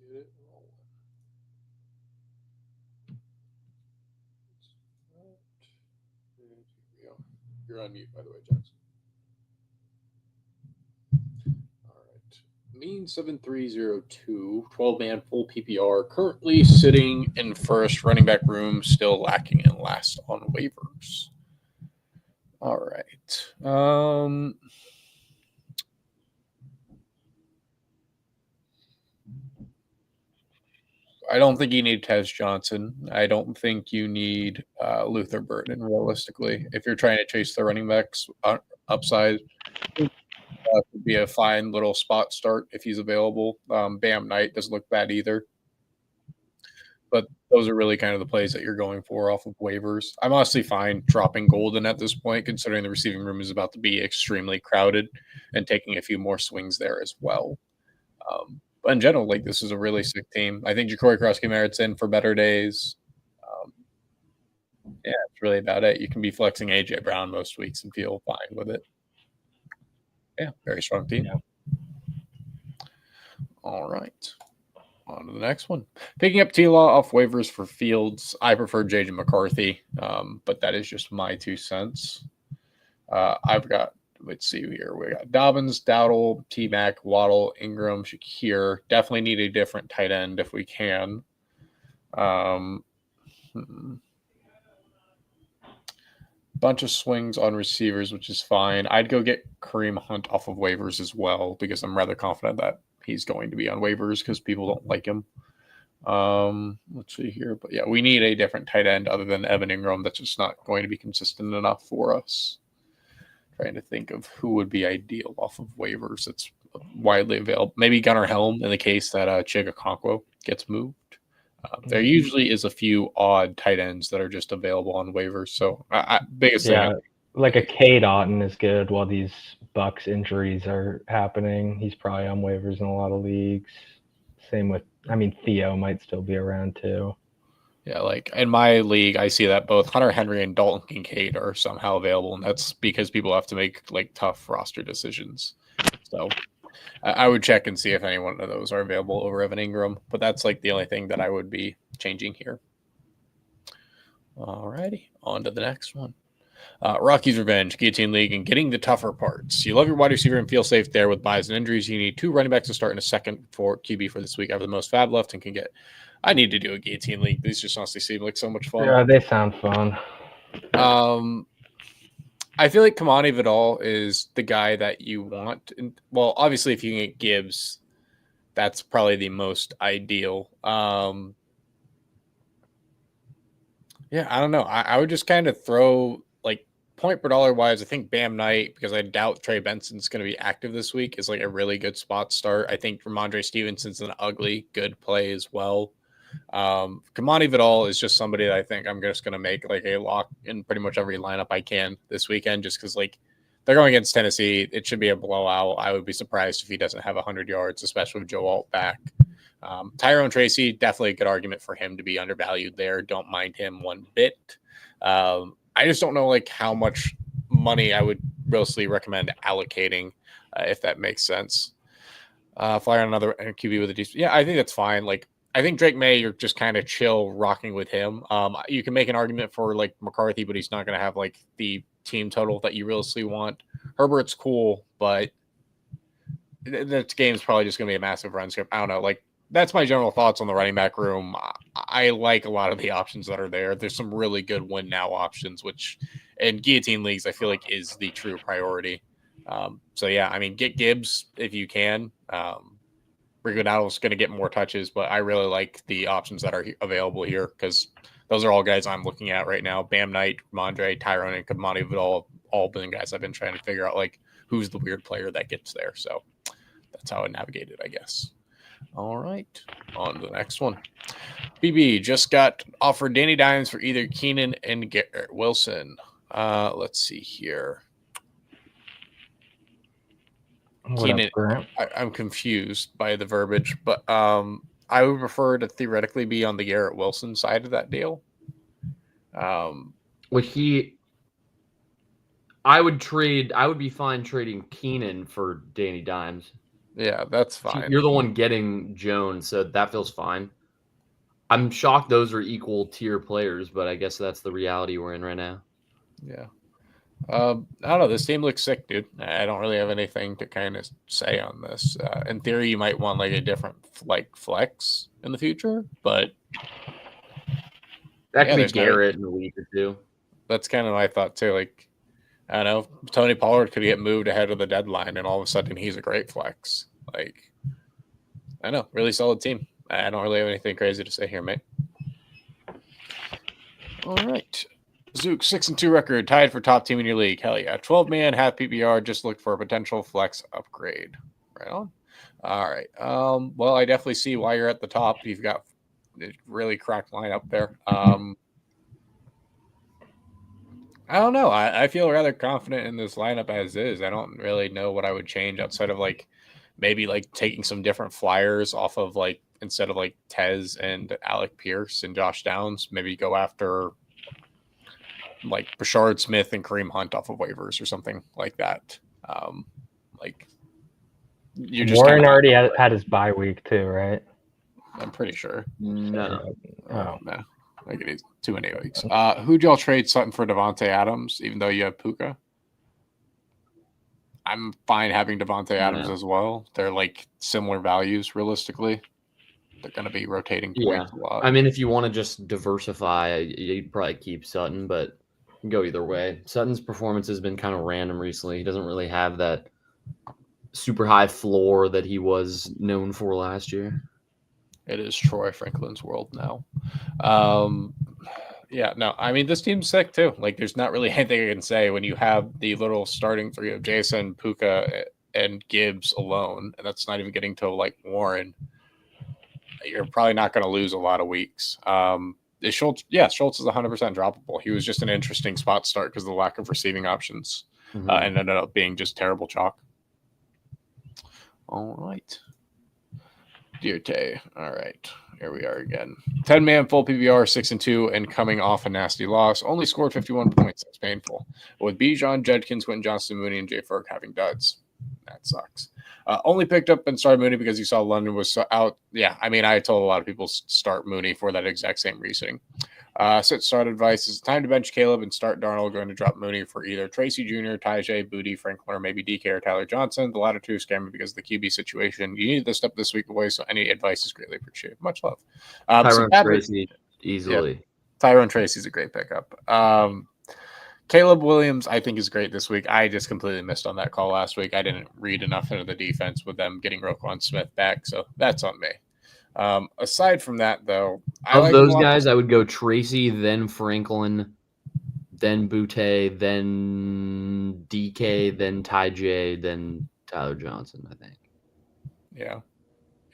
Get it rolling. Here we go. You're on mute, by the way, Jackson. All right. Mean 7302, 12-man full PPR, currently sitting in first, running back room, still lacking in last on waivers. All right. I don't think you need Tez Johnson. I don't think you need Luther Burton, realistically. If you're trying to chase the running backs upside, would be a fine little spot start if he's available. Bam Knight doesn't look bad either. But those are really kind of the plays that you're going for off of waivers. I'm honestly fine dropping Golden at this point, considering the receiving room is about to be extremely crowded and taking a few more swings there as well. But in general, like this is a really sick team. I think Ja'Cory Cross merits in for better days. Yeah, it's really about it. You can be flexing AJ Brown most weeks and feel fine with it. Yeah, very strong team. Yeah. All right. On to the next one. Picking up T-Law off waivers for Fields. I prefer J.J. McCarthy, but that is just my 2 cents. I've got, let's see here. We got Dobbins, Dowdle, T-Mac, Waddle, Ingram, Shakir. Definitely need a different tight end if we can. Bunch of swings on receivers, which is fine. I'd go get Kareem Hunt off of waivers as well because I'm rather confident that he's going to be on waivers because people don't like him. Let's see here. But yeah, we need a different tight end other than Evan Ingram. That's just not going to be consistent enough for us. Trying to think of who would be ideal off of waivers that's widely available. Maybe Gunnar Helm in the case that Chig Okonkwo gets moved. There usually is a few odd tight ends that are just available on waivers. So biggest thing. Like a Cade Otton is good while these Bucks injuries are happening. He's probably on waivers in a lot of leagues. Same with, Theo might still be around too. Yeah, like in my league, I see that both Hunter Henry and Dalton Kincaid are somehow available, and that's because people have to make like tough roster decisions. So I would check and see if any one of those are available over Evan Ingram, but that's like the only thing that I would be changing here. Alrighty, on to the next one. Rocky's Revenge, Guillotine League, and getting the tougher parts. You love your wide receiver and feel safe there with buys and injuries. You need 2 running backs to start in a second for QB for this week. I have the most fab left and can get. I need to do a Guillotine League. These just honestly seem like so much fun. Yeah, they sound fun. I feel like Kamani Vidal is the guy that you want. And, well, obviously, if you can get Gibbs, that's probably the most ideal. Yeah, I don't know. I would just kind of throw like point per dollar wise. I think Bam Knight, because I doubt Trey Benson's going to be active this week, is like a really good spot start. I think Ramondre Stevenson's an ugly good play as well. Kamani Vidal is just somebody that I think I'm just going to make like a lock in pretty much every lineup I can this weekend, just because like they're going against Tennessee. It should be a blowout. I would be surprised if he doesn't have 100 yards, especially with Joe Alt back. Tyrone Tracy, definitely a good argument for him to be undervalued there. Don't mind him one bit. I just don't know like how much money I would mostly recommend allocating, if that makes sense. Flyer on another QB with a decent. Yeah, I think that's fine. Like, I think Drake May, you're just kind of chill rocking with him. You can make an argument for like McCarthy, but he's not going to have like the team total that you realistically want. Herbert's cool, but that game's probably just going to be a massive run script. I don't know. Like, that's my general thoughts on the running back room. I like a lot of the options that are there. There's some really good win now options, which in Guillotine leagues, I feel like is the true priority. So yeah, I mean, get Gibbs if you can. Rigonato's going to get more touches, but I really like the options that are available here because those are all guys I'm looking at right now. Bam Knight, Ramondre, Tyrone, and Kamani have all been guys I've been trying to figure out like who's the weird player that gets there. So that's how I navigate it, I guess. All right, on to the next one. BB just got offered Danny Dimes for either Keenan and Garrett Wilson. Let's see here. Keenan, I'm confused by the verbiage, but I would prefer to theoretically be on the Garrett Wilson side of that deal. I would be fine trading Keenan for Danny Dimes. Yeah, that's fine. You're the one getting Jones, so that feels fine. I'm shocked those are equal tier players, but I guess that's the reality we're in right now. Yeah. I don't know. This team looks sick, dude. I don't really have anything to kind of say on this. In theory, you might want like a different flex in the future, but That could be there's Garrett in a week or two. That's kind of my thought too. Like, I don't know, Tony Pollard could get moved ahead of the deadline, and all of a sudden he's a great flex. Like, I know, really solid team. I don't really have anything crazy to say here, mate. All right. Zook, 6-2 record, tied for top team in your league. Hell yeah. 12-man, half PPR, just look for a potential flex upgrade. Right on. All right. Well, I definitely see why you're at the top. You've got a really cracked lineup there. I don't know. I feel rather confident in this lineup as is. I don't really know what I would change outside of like maybe like taking some different flyers off of like instead of like Tez and Alec Pierce and Josh Downs, maybe go after like Brashard Smith and Kareem Hunt off of waivers or something like that. Like you just Warren already had his bye week too, right? I'm pretty sure. No. Oh no. Like it is too many weeks. Who'd y'all trade Sutton for Devontae Adams, even though you have Puka? I'm fine having Devontae Adams as well. They're like similar values realistically. They're going to be rotating points a lot. I mean, if you want to just diversify, you'd probably keep Sutton, but go either way. Sutton's performance has been kind of random recently. He doesn't really have that super high floor that he was known for last year. It is Troy Franklin's world now. Yeah, no, I mean, this team's sick too. Like, there's not really anything I can say when you have the little starting three of Jason, Puka, and Gibbs alone, and that's not even getting to like Warren. You're probably not going to lose a lot of weeks. Schultz is 100% droppable. He was just an interesting spot start because of the lack of receiving options, and ended up being just terrible chalk. All right. Dierte. All right. Here we are again. 10-man full PPR, 6-2, and coming off a nasty loss. Only scored 51 points. That's painful. With Bijan, Judkins, Quentin Johnston, Mooney, and Jay Ferg having duds. That sucks. Only picked up and started Mooney because you saw London was out. Yeah, I mean, I told a lot of people start Mooney for that exact same reasoning. Start advice is time to bench Caleb and start Darnold. Going to drop Mooney for either Tracy Jr., Tajay, Booty, Franklin, or maybe DK or Tyler Johnson. The latter two scare me because of the QB situation. You need this step this week away, so any advice is greatly appreciated. Much love. Tyrone Tracy, easily. Yeah, Tyrone Tracy's a great pickup. Caleb Williams, I think, is great this week. I just completely missed on that call last week. I didn't read enough into the defense with them getting Roquan Smith back, so that's on me. Aside from that, though, of those guys, I would go Tracy, then Franklin, then Boutte, then DK, then Tajay, then Tyler Johnson, I think. Yeah.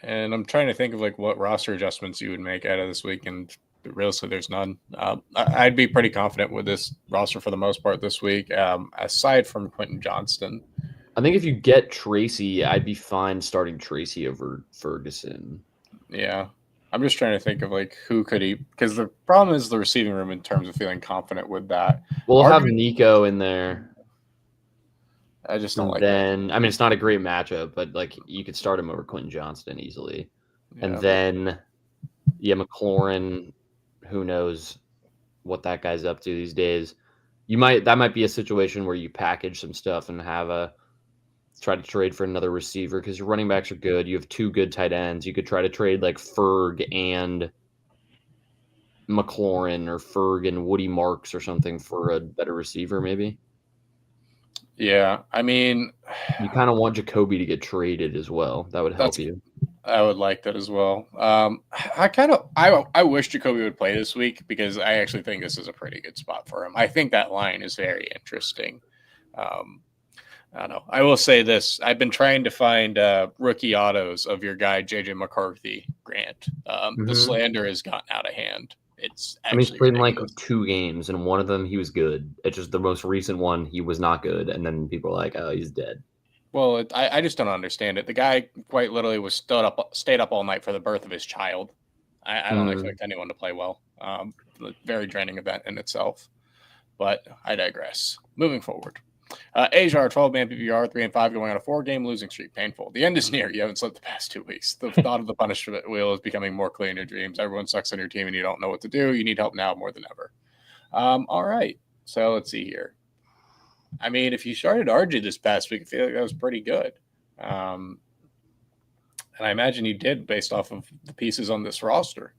And I'm trying to think of like what roster adjustments you would make out of this week, and realistically, there's none. I'd be pretty confident with this roster for the most part this week, aside from Quentin Johnston. I think if you get Tracy, I'd be fine starting Tracy over Ferguson. Yeah. I'm just trying to think of like who could he, because the problem is the receiving room in terms of feeling confident with that. We'll have Nico in there. I just don't like that. I mean, it's not a great matchup, but like you could start him over Quentin Johnston easily. Yeah, and then, McLaurin, who knows what that guy's up to these days. That might be a situation where you package some stuff and try to trade for another receiver because your running backs are good. You have two good tight ends. You could try to trade like Ferg and McLaurin or Ferg and Woody Marks or something for a better receiver, maybe. Yeah, I mean, you kind of want Jacoby to get traded as well. That would help you. I would like that as well. I wish Jacoby would play this week because I actually think this is a pretty good spot for him. I think that line is very interesting. I don't know. I will say this. I've been trying to find rookie autos of your guy, JJ McCarthy, Grant. The slander has gotten out of hand. He's played in like 2 games, and one of them he was good. It's just the most recent one he was not good, and then people are like, "Oh, he's dead." Well, I just don't understand it. The guy quite literally was stayed up all night for the birth of his child. I don't expect anyone to play well. Very draining event in itself. But I digress. Moving forward. Ajar, 12-man PPR, 3-5, going on a 4-game losing streak. Painful. The end is near. You haven't slept the past 2 weeks. The thought of the punishment wheel is becoming more clear in your dreams. Everyone sucks on your team and you don't know what to do. You need help now more than ever. All right. So let's see here. I mean, if you started RJ this past week, I feel like that was pretty good. And I imagine you did based off of the pieces on this roster.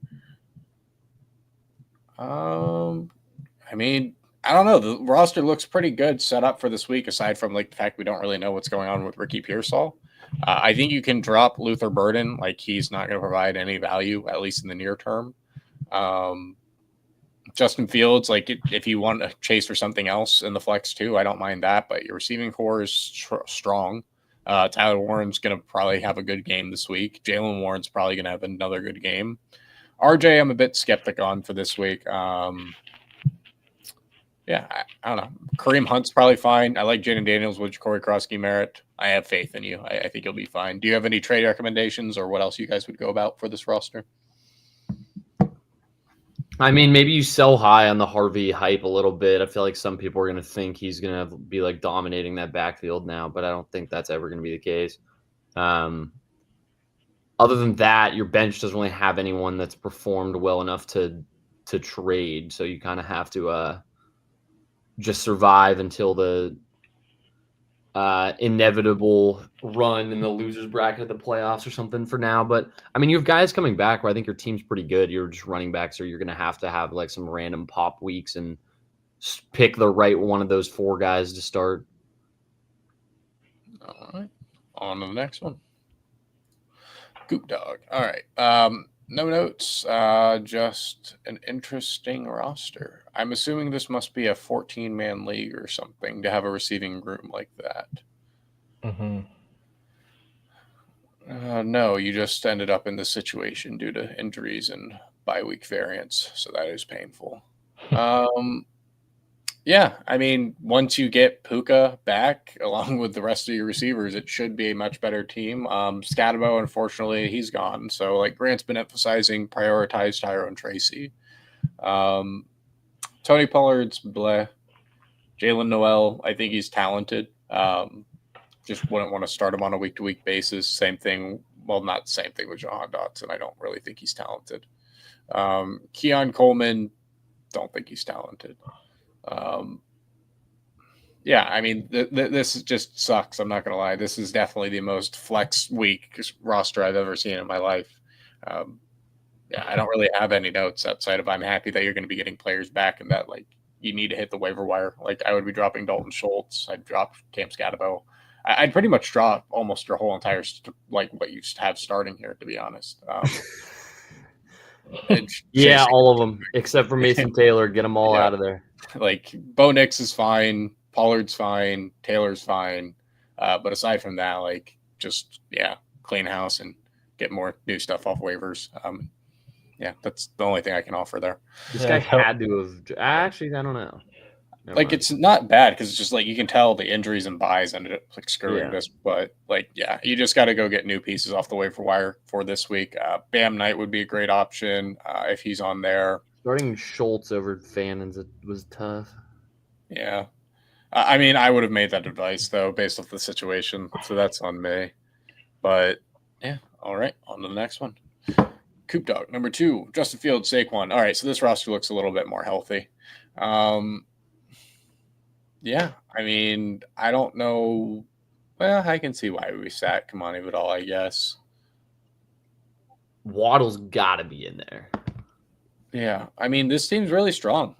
I mean, I don't know. The roster looks pretty good set up for this week, aside from like the fact we don't really know what's going on with Ricky Pearsall. I think you can drop Luther Burden. Like, he's not going to provide any value, at least in the near term. Justin Fields, like, if you want to chase for something else in the flex too, I don't mind that. But your receiving core is strong. Tyler Warren's going to probably have a good game this week. Jalen Warren's probably going to have another good game. RJ, I'm a bit skeptic on for this week. Yeah, I don't know. Kareem Hunt's probably fine. I like Jaden Daniels with Corey Krosky Merritt. I have faith in you. I think you'll be fine. Do you have any trade recommendations or what else you guys would go about for this roster? I mean, maybe you sell high on the Harvey hype a little bit. I feel like some people are going to think he's going to be like dominating that backfield now, but I don't think that's ever going to be the case. Other than that, your bench doesn't really have anyone that's performed well enough to trade. So you kind of have to just survive until the inevitable run in the losers bracket of the playoffs or something for now. But I mean, you have guys coming back where I think your team's pretty good. You're just running backs, or you're going to have like some random pop weeks and pick the right one of those 4 guys to start. All right. On to the next one. Goop Dog. All right. No notes. Just an interesting roster. I'm assuming this must be a 14-man league or something to have a receiving room like that. Mm-hmm. No, you just ended up in this situation due to injuries and bye-week variance, so that is painful. Yeah, I mean, once you get Puka back along with the rest of your receivers, it should be a much better team. Scatabo, unfortunately, he's gone. So, like, Grant's been emphasizing prioritize Tyrone Tracy. Tony Pollard's bleh. Jalen Noel, I think he's talented. Just wouldn't want to start him on a week-to-week basis. Same thing. Well, not the same thing with Jahan Dotson. I don't really think he's talented. Keon Coleman, don't think he's talented. Yeah, I mean, this just sucks. I'm not going to lie. This is definitely the most flex week roster I've ever seen in my life. Yeah, I don't really have any notes outside of I'm happy that you're going to be getting players back and that, like, you need to hit the waiver wire. Like, I would be dropping Dalton Schultz. I'd drop Cam Scatabo. I'd pretty much drop almost your whole entire, like, what you have starting here, to be honest. Yeah, all of them, except for Mason Taylor. Get them all out of there. Like, Bo Nix is fine. Pollard's fine. Taylor's fine. But aside from that, like, just, yeah, clean house and get more new stuff off waivers. Yeah, that's the only thing I can offer there. This guy had to have – actually, I don't know. Never mind. It's not bad because it's just like you can tell the injuries and buys ended up like screwing this. But, like, yeah, you just got to go get new pieces off the waiver wire for this week. Bam Knight would be a great option if he's on there. Starting Schultz over Fannon's was tough. Yeah. I mean, I would have made that advice, though, based off the situation. So that's on me. But, yeah, all right, on to the next one. Coop Dog, number 2, Justin Fields, Saquon. All right, so this roster looks a little bit more healthy. Yeah, I mean, I don't know. Well, I can see why we sat Kamani Vidal, I guess. Waddle's got to be in there. Yeah, I mean, this team's really strong.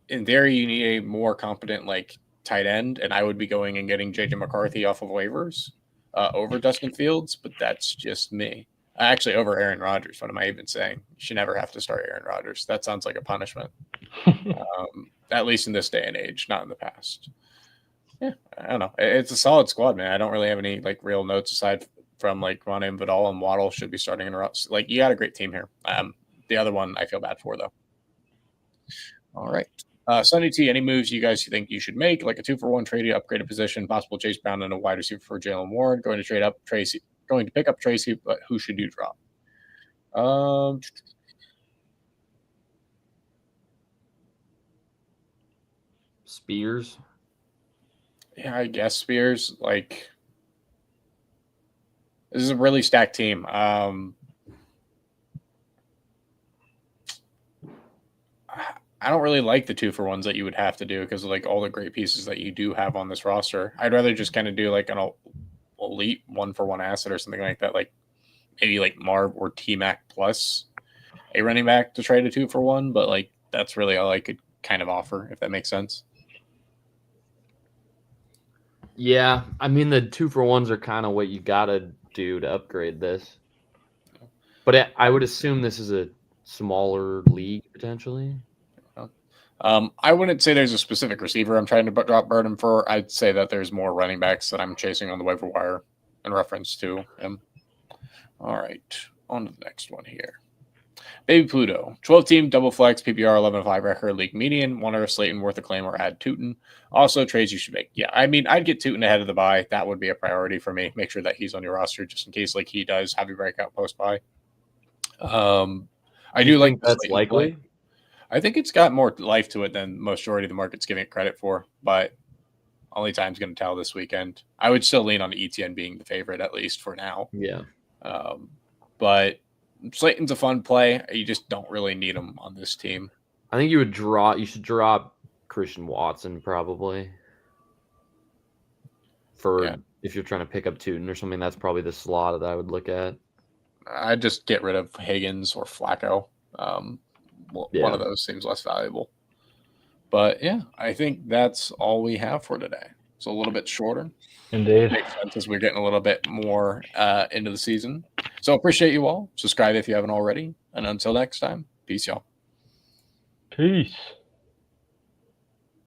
In theory, you need a more competent, like, tight end, and I would be going and getting J.J. McCarthy off of waivers over Justin Fields, but that's just me. Actually, over Aaron Rodgers. What am I even saying? You should never have to start Aaron Rodgers. That sounds like a punishment. At least in this day and age, not in the past. Yeah, I don't know. It's a solid squad, man. I don't really have any, like, real notes aside from, like, Ronnie and Vidal and Waddle should be starting in a row. Like, you got a great team here. The other one I feel bad for, though. All right. Sunny T, any moves you guys think you should make, like a 2-for-1 trade, upgrade a position, possible Chase Brown and a wide receiver for Jalen Warren, going to pick up Tracy, but who should you drop? Spears. Yeah, I guess Spears. Like, this is a really stacked team. I don't really like the 2-for-1s that you would have to do because of like all the great pieces that you do have on this roster. I'd rather just kind of do like an elite 1-for-1 asset or something like that, like maybe like Marv or T-Mac plus a running back to trade a 2-for-1. But like that's really all I could kind of offer, if that makes sense. Yeah, I mean the 2-for-1s are kind of what you gotta do to upgrade this. But I would assume this is a smaller league potentially. I wouldn't say there's a specific receiver I'm trying to drop burden for. I'd say that there's more running backs that I'm chasing on the waiver wire in reference to him. All right, on to the next one here. Baby Pluto, 12-team, double flex, PPR 11-5 record, league median, one or Slayton worth a claim or add Tootin. Also, trades you should make. Yeah, I mean, I'd get Tootin ahead of the bye. That would be a priority for me. Make sure that he's on your roster just in case like he does have a breakout post bye. I do like that's Slayton likely. play. I think it's got more life to it than majority of the market's giving it credit for, but only time's going to tell this weekend. I would still lean on ETN being the favorite, at least for now. Yeah. But Slayton's a fun play. You just don't really need him on this team. I think you should drop Christian Watson probably. If you're trying to pick up Tootin or something, that's probably the slot that I would look at. I'd just get rid of Higgins or Flacco. One of those seems less valuable. But yeah, I think that's all we have for today. It's a little bit shorter. Indeed. Makes sense as we're getting a little bit more into the season. So appreciate you all. Subscribe if you haven't already. And until next time, peace, y'all. Peace.